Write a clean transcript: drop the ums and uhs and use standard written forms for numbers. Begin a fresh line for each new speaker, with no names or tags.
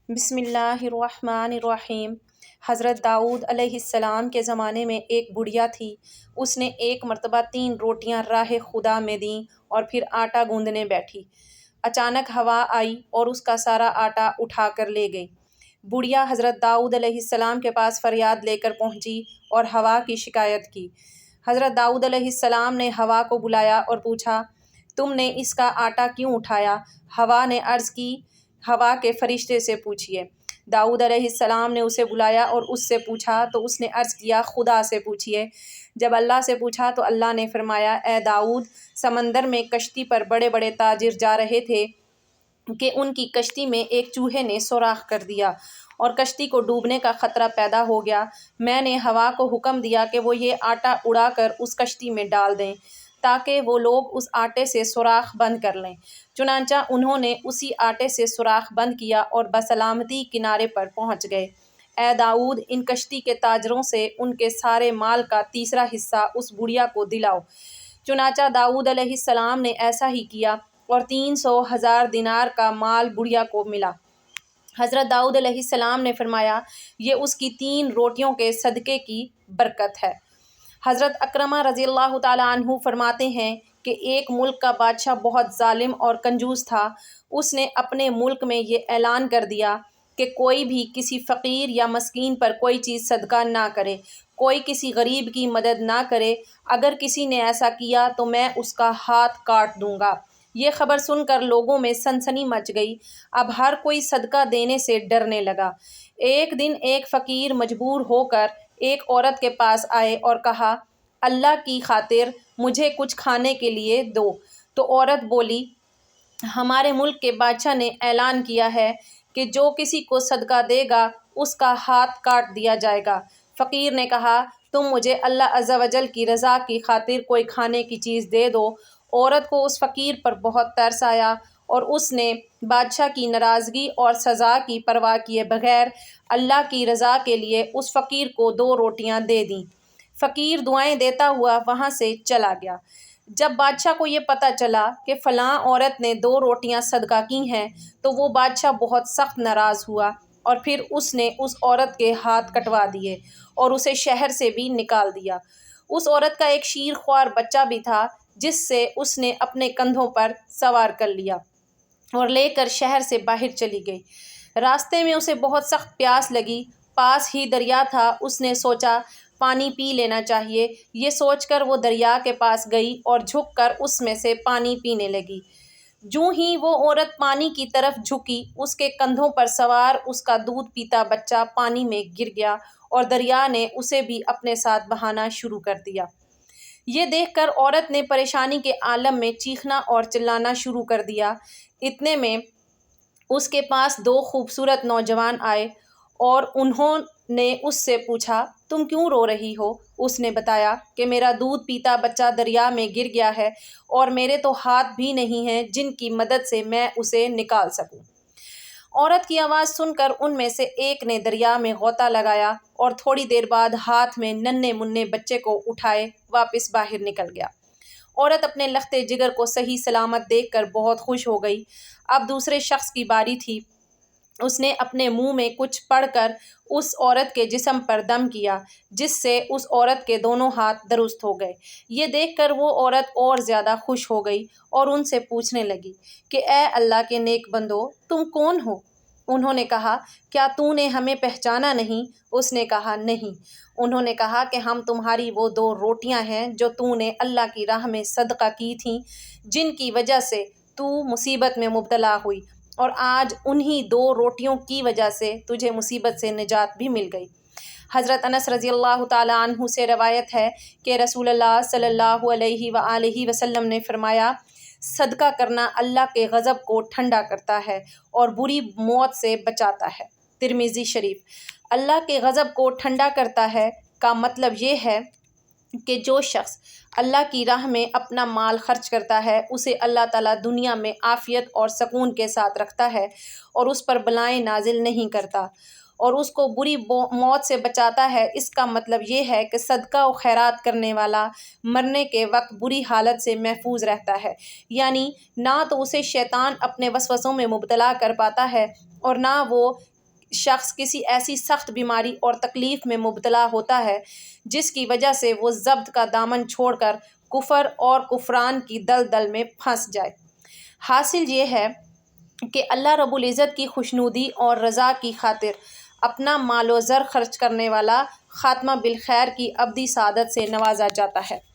بسم اللہ الرحمن الرحیم۔ حضرت داؤد علیہ السلام کے زمانے میں ایک بڑھیا تھی۔ اس نے ایک مرتبہ 3 روٹیاں راہ خدا میں دیں اور پھر آٹا گوندنے بیٹھی۔ اچانک ہوا آئی اور اس کا سارا آٹا اٹھا کر لے گئی۔ بڑھیا حضرت داؤد علیہ السلام کے پاس فریاد لے کر پہنچی اور ہوا کی شکایت کی۔ حضرت داؤد علیہ السلام نے ہوا کو بلایا اور پوچھا، تم نے اس کا آٹا کیوں اٹھایا؟ ہوا نے عرض کی، ہوا کے فرشتے سے پوچھئے۔ داؤد علیہ السلام نے اسے بلایا اور اس سے پوچھا تو اس نے عرض کیا، خدا سے پوچھئے۔ جب اللہ سے پوچھا تو اللہ نے فرمایا، اے داؤد، سمندر میں کشتی پر بڑے بڑے تاجر جا رہے تھے کہ ان کی کشتی میں ایک چوہے نے سوراخ کر دیا اور کشتی کو ڈوبنے کا خطرہ پیدا ہو گیا۔ میں نے ہوا کو حکم دیا کہ وہ یہ آٹا اڑا کر اس کشتی میں ڈال دیں تاکہ وہ لوگ اس آٹے سے سوراخ بند کر لیں۔ چنانچہ انہوں نے اسی آٹے سے سوراخ بند کیا اور بسلامتی کنارے پر پہنچ گئے۔ اے داؤد، ان کشتی کے تاجروں سے ان کے سارے مال کا تیسرا حصہ اس بڑھیا کو دلاؤ۔ چنانچہ داؤد علیہ السلام نے ایسا ہی کیا اور 300,000 دینار کا مال بڑھیا کو ملا۔ حضرت داؤد علیہ السلام نے فرمایا، یہ اس کی 3 روٹیوں کے صدقے کی برکت ہے۔ حضرت اکرمہ رضی اللہ تعالیٰ عنہ فرماتے ہیں کہ ایک ملک کا بادشاہ بہت ظالم اور کنجوس تھا۔ اس نے اپنے ملک میں یہ اعلان کر دیا کہ کوئی بھی کسی فقیر یا مسکین پر کوئی چیز صدقہ نہ کرے، کوئی کسی غریب کی مدد نہ کرے۔ اگر کسی نے ایسا کیا تو میں اس کا ہاتھ کاٹ دوں گا۔ یہ خبر سن کر لوگوں میں سنسنی مچ گئی۔ اب ہر کوئی صدقہ دینے سے ڈرنے لگا۔ ایک دن ایک فقیر مجبور ہو کر ایک عورت کے پاس آئے اور کہا، اللہ کی خاطر مجھے کچھ کھانے کے لیے دو۔ تو عورت بولی، ہمارے ملک کے بادشاہ نے اعلان کیا ہے کہ جو کسی کو صدقہ دے گا اس کا ہاتھ کاٹ دیا جائے گا۔ فقیر نے کہا، تم مجھے اللہ عز و جل کی رضا کی خاطر کوئی کھانے کی چیز دے دو۔ عورت کو اس فقیر پر بہت ترس آیا اور اس نے بادشاہ کی ناراضگی اور سزا کی پرواہ کیے بغیر اللہ کی رضا کے لیے اس فقیر کو 2 روٹیاں دے دیں۔ فقیر دعائیں دیتا ہوا وہاں سے چلا گیا۔ جب بادشاہ کو یہ پتہ چلا کہ فلاں عورت نے 2 روٹیاں صدقہ کی ہیں تو وہ بادشاہ بہت سخت ناراض ہوا اور پھر اس نے اس عورت کے ہاتھ کٹوا دیے اور اسے شہر سے بھی نکال دیا۔ اس عورت کا ایک شیر خوار بچہ بھی تھا جس سے اس نے اپنے کندھوں پر سوار کر لیا اور لے کر شہر سے باہر چلی گئی۔ راستے میں اسے بہت سخت پیاس لگی، پاس ہی دریا تھا۔ اس نے سوچا پانی پی لینا چاہیے۔ یہ سوچ کر وہ دریا کے پاس گئی اور جھک کر اس میں سے پانی پینے لگی۔ جوں ہی وہ عورت پانی کی طرف جھکی، اس کے کندھوں پر سوار اس کا دودھ پیتا بچہ پانی میں گر گیا اور دریا نے اسے بھی اپنے ساتھ بہانا شروع کر دیا۔ یہ دیکھ کر عورت نے پریشانی کے عالم میں چیخنا اور چلانا شروع کر دیا۔ اتنے میں اس کے پاس 2 خوبصورت نوجوان آئے اور انہوں نے اس سے پوچھا، تم کیوں رو رہی ہو؟ اس نے بتایا کہ میرا دودھ پیتا بچہ دریا میں گر گیا ہے اور میرے تو ہاتھ بھی نہیں ہیں جن کی مدد سے میں اسے نکال سکوں۔ عورت کی آواز سن کر ان میں سے ایک نے دریا میں غوطہ لگایا اور تھوڑی دیر بعد ہاتھ میں ننھے منھے بچے کو اٹھائے واپس باہر نکل گیا۔ عورت اپنے لختے جگر کو صحیح سلامت دیکھ کر بہت خوش ہو گئی۔ اب دوسرے شخص کی باری تھی۔ اس نے اپنے منہ میں کچھ پڑھ کر اس عورت کے جسم پر دم کیا جس سے اس عورت کے دونوں ہاتھ درست ہو گئے۔ یہ دیکھ کر وہ عورت اور زیادہ خوش ہو گئی اور ان سے پوچھنے لگی کہ اے اللہ کے نیک بندو، تم کون ہو؟ انہوں نے کہا، کیا تو نے ہمیں پہچانا نہیں؟ اس نے کہا، نہیں۔ انہوں نے کہا کہ ہم تمہاری وہ 2 روٹیاں ہیں جو تو نے اللہ کی راہ میں صدقہ کی تھیں، جن کی وجہ سے تو مصیبت میں مبتلا ہوئی، اور آج انہی 2 روٹیوں کی وجہ سے تجھے مصیبت سے نجات بھی مل گئی۔ حضرت انس رضی اللہ تعالیٰ عنہ سے روایت ہے کہ رسول اللہ صلی اللہ علیہ وآلہ وسلم نے فرمایا، صدقہ کرنا اللہ کے غضب کو ٹھنڈا کرتا ہے اور بری موت سے بچاتا ہے۔ ترمذی شریف۔ اللہ کے غضب کو ٹھنڈا کرتا ہے کا مطلب یہ ہے کہ جو شخص اللہ کی راہ میں اپنا مال خرچ کرتا ہے اسے اللہ تعالیٰ دنیا میں عافیت اور سکون کے ساتھ رکھتا ہے اور اس پر بلائیں نازل نہیں کرتا اور اس کو بری موت سے بچاتا ہے۔ اس کا مطلب یہ ہے کہ صدقہ و خیرات کرنے والا مرنے کے وقت بری حالت سے محفوظ رہتا ہے، یعنی نہ تو اسے شیطان اپنے وسوسوں میں مبتلا کر پاتا ہے اور نہ وہ شخص کسی ایسی سخت بیماری اور تکلیف میں مبتلا ہوتا ہے جس کی وجہ سے وہ ضبط کا دامن چھوڑ کر کفر اور کفران کی دلدل میں پھنس جائے۔ حاصل یہ ہے کہ اللہ رب العزت کی خوشنودی اور رضا کی خاطر اپنا مال و زر خرچ کرنے والا خاتمہ بالخیر کی ابدی سعادت سے نوازا جاتا ہے۔